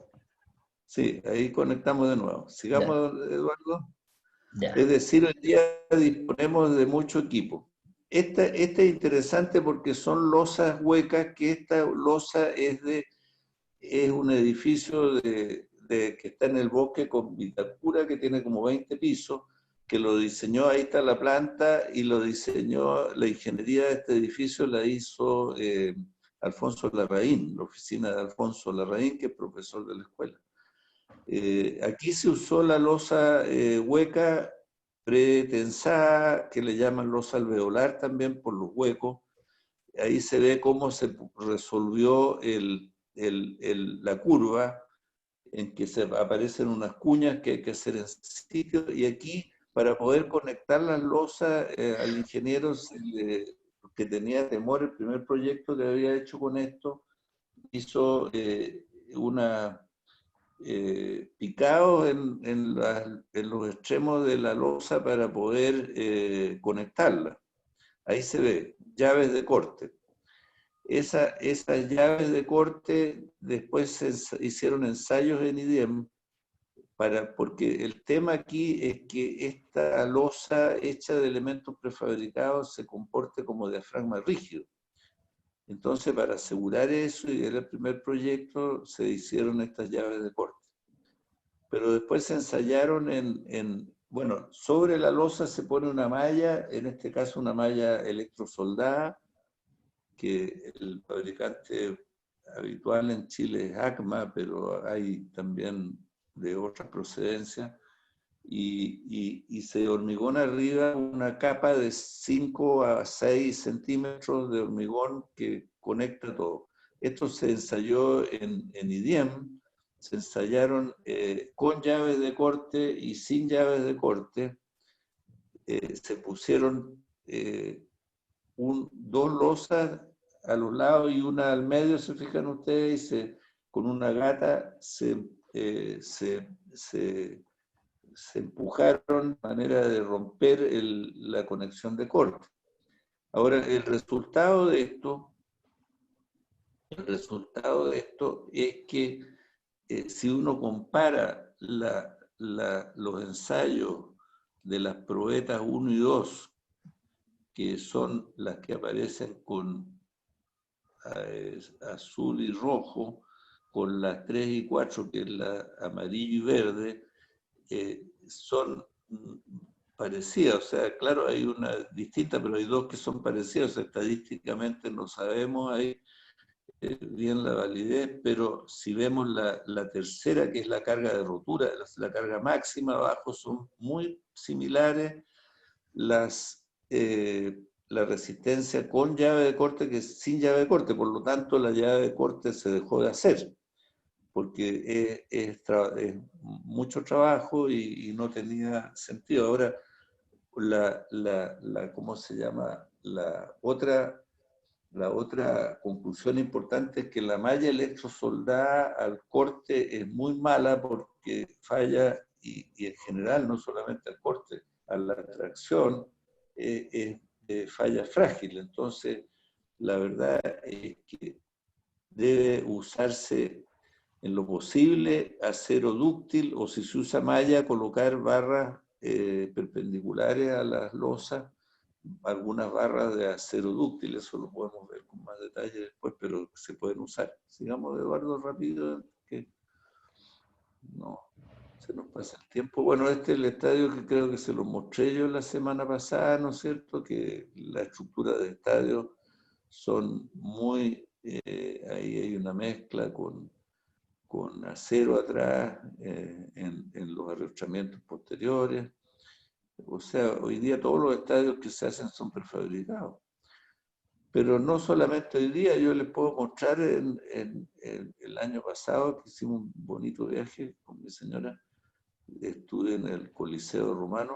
[SPEAKER 1] Sí, ahí conectamos de nuevo. Sigamos, ya. Eduardo.
[SPEAKER 3] Ya.
[SPEAKER 1] Es decir, hoy día disponemos de mucho equipo. Este es interesante porque son losas huecas, que esta losa es un edificio que está en el bosque con Vitacura, que tiene como 20 pisos, que lo diseñó, ahí está la planta, y lo diseñó, la ingeniería de este edificio la hizo Alfonso Larraín, la oficina de Alfonso Larraín, que es profesor de la escuela. Aquí se usó la losa hueca pretensada, que le llaman losa alveolar también por los huecos. Ahí se ve cómo se resolvió la curva, en que se aparecen unas cuñas que hay que hacer en sitio, y aquí, para poder conectar las losas, al ingeniero que tenía temor, el primer proyecto que había hecho con esto, hizo picados en los extremos de la losa para poder conectarla. Ahí se ve, llaves de corte. Esas llaves de corte después se hicieron ensayos en IDEM, porque el tema aquí es que esta losa hecha de elementos prefabricados se comporte como diafragma rígido. Entonces, para asegurar eso, y era el primer proyecto, se hicieron estas llaves de corte. Pero después se ensayaron bueno, sobre la losa se pone una malla, en este caso una malla electrosoldada, que el fabricante habitual en Chile es ACMA, pero hay también de otras procedencias, y se hormigona arriba una capa de 5 a 6 centímetros de hormigón que conecta todo. Esto se ensayó en IDEM, se ensayaron con llaves de corte y sin llaves de corte. Se pusieron dos losas a los lados y una al medio, se fijan ustedes, y con una gata se se empujaron de manera de romper la conexión de corte. Ahora, el resultado de esto es que si uno compara los ensayos de las probetas 1 y 2, que son las que aparecen con azul y rojo, con las 3 y 4, que es la amarillo y verde, son parecidas. O sea, claro, hay una distinta, pero hay dos que son parecidas. O sea, estadísticamente no sabemos ahí bien la validez, pero si vemos la tercera, que es la carga de rotura, la carga máxima abajo, son muy similares. La resistencia con llave de corte que sin llave de corte, por lo tanto la llave de corte se dejó de hacer, porque es mucho trabajo y no tenía sentido. Ahora, ¿cómo se llama? La otra conclusión importante es que la malla electrosoldada al corte es muy mala porque falla, y en general, no solamente al corte, a la tracción, es falla frágil. Entonces, la verdad es que debe usarse en lo posible acero dúctil, o si se usa malla, colocar barras perpendiculares a las losas, algunas barras de acero dúctil. Eso lo podemos ver con más detalle después, pero se pueden usar. Sigamos, Eduardo, rápido, que no se nos pasa el tiempo. Bueno, este es el estadio que creo que se lo mostré yo la semana pasada, ¿no es cierto? Que la estructura de estadio son muy, ahí hay una mezcla con acero atrás, en los arrestamientos posteriores. O sea, hoy día todos los estadios que se hacen son prefabricados. Pero no solamente hoy día, yo les puedo mostrar el año pasado que hicimos un bonito viaje con mi señora. Estuve en el Coliseo Romano,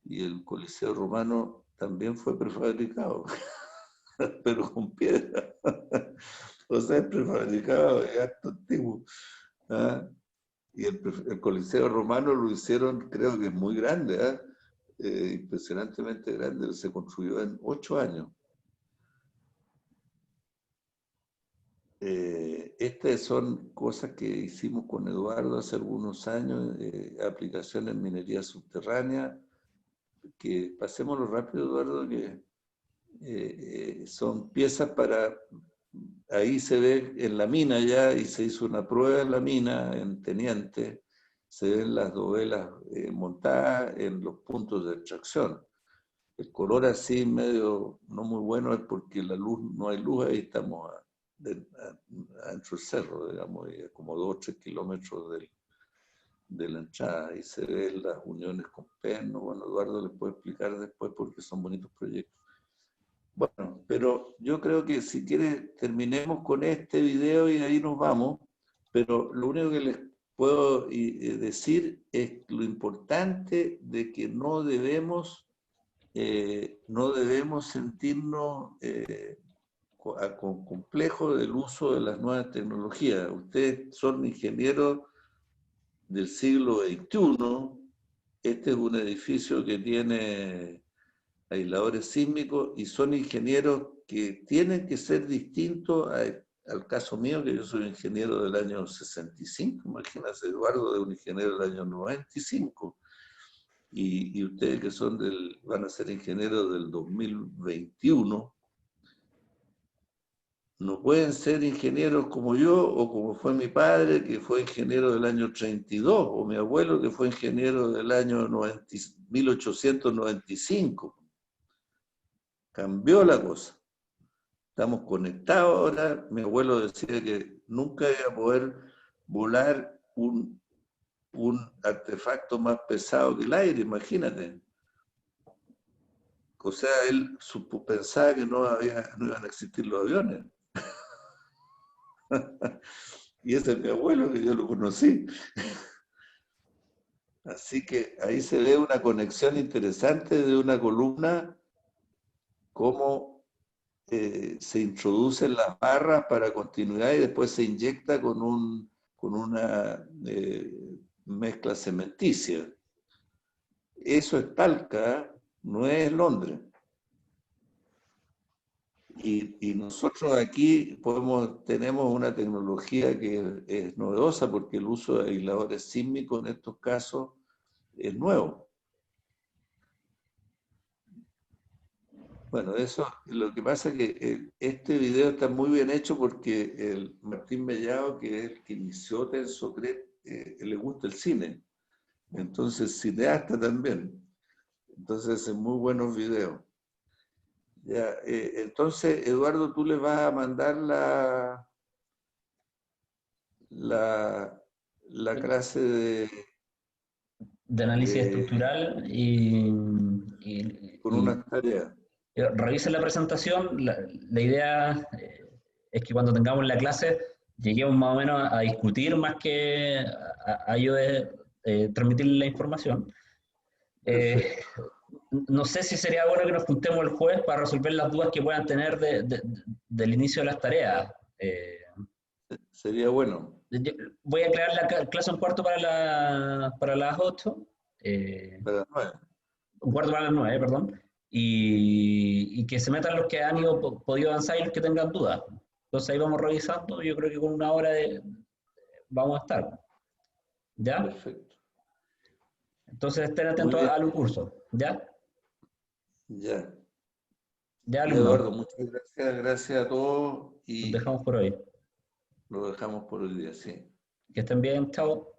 [SPEAKER 1] y el Coliseo Romano también fue prefabricado, pero con piedra. O sea, es prefabricado, es acto antiguo. ¿Ah? Y el Coliseo Romano lo hicieron, creo que es muy grande, ¿eh? Impresionantemente grande, se construyó en 8 años. Estas son cosas que hicimos con Eduardo hace algunos años, aplicaciones en minería subterránea, que pasémoslo rápido, Eduardo, que son piezas para... Ahí se ve en la mina ya, y se hizo una prueba en la mina, en Teniente, se ven las dovelas montadas en los puntos de extracción. El color así medio no muy bueno es porque la luz, no hay luz, ahí estamos adentro del cerro, digamos, como 2 o 3 kilómetros de la entrada, y se ven las uniones con perno. Bueno, Eduardo les puede explicar después porque son bonitos proyectos. Bueno, pero yo creo que si quieres terminemos con este video y ahí nos vamos, pero lo único que les puedo decir es lo importante de que no debemos sentirnos con complejo del uso de las nuevas tecnologías. Ustedes son ingenieros del siglo XXI, este es un edificio que tiene aisladores sísmicos, y son ingenieros que tienen que ser distintos al caso mío, que yo soy ingeniero del año 65, imagínate, Eduardo, de un ingeniero del año 95, y ustedes que son van a ser ingenieros del 2021, no pueden ser ingenieros como yo, o como fue mi padre, que fue ingeniero del año 32, o mi abuelo, que fue ingeniero del año 1895. Cambió la cosa. Estamos conectados ahora. Mi abuelo decía que nunca iba a poder volar un artefacto más pesado que el aire, imagínate. O sea, él pensaba que no iban a existir los aviones. Y ese es mi abuelo, que yo lo conocí. Así que ahí se ve una conexión interesante de una columna, cómo se introducen las barras para continuidad y después se inyecta con una mezcla cementicia. eso es Talca, no es Londres. Y nosotros aquí tenemos una tecnología que es novedosa porque el uso de aisladores sísmicos en estos casos es nuevo. Bueno, eso, lo que pasa es que este video está muy bien hecho porque el Martín Mellado, que es el que inició Tensocret, le gusta el cine. Entonces, cineasta también. Entonces, hacen muy buenos videos. Ya, entonces, Eduardo, tú le vas a mandar la clase
[SPEAKER 3] De análisis estructural y
[SPEAKER 1] con unas tareas.
[SPEAKER 3] revisen la presentación. La idea es que cuando tengamos la clase lleguemos más o menos a discutir más que a ayudar transmitir la información.
[SPEAKER 1] Perfecto.
[SPEAKER 3] No sé si sería bueno que nos juntemos el jueves para resolver las dudas que puedan tener del inicio de las tareas.
[SPEAKER 1] Sería bueno.
[SPEAKER 3] Voy a crear la clase un cuarto para las 8.
[SPEAKER 1] Para las 9.
[SPEAKER 3] Un cuarto para las 9, perdón. Y que se metan los que han podido avanzar y los que tengan dudas. Entonces ahí vamos revisando. Yo creo que con una hora vamos a estar. ¿Ya?
[SPEAKER 1] Perfecto.
[SPEAKER 3] Entonces estén atentos al curso. ¿Ya?
[SPEAKER 1] Ya.
[SPEAKER 3] Ya,
[SPEAKER 1] Eduardo, muchas gracias. Gracias a todos.
[SPEAKER 3] Nos dejamos por hoy.
[SPEAKER 1] Lo dejamos por hoy día, sí.
[SPEAKER 3] Que estén bien. Chao.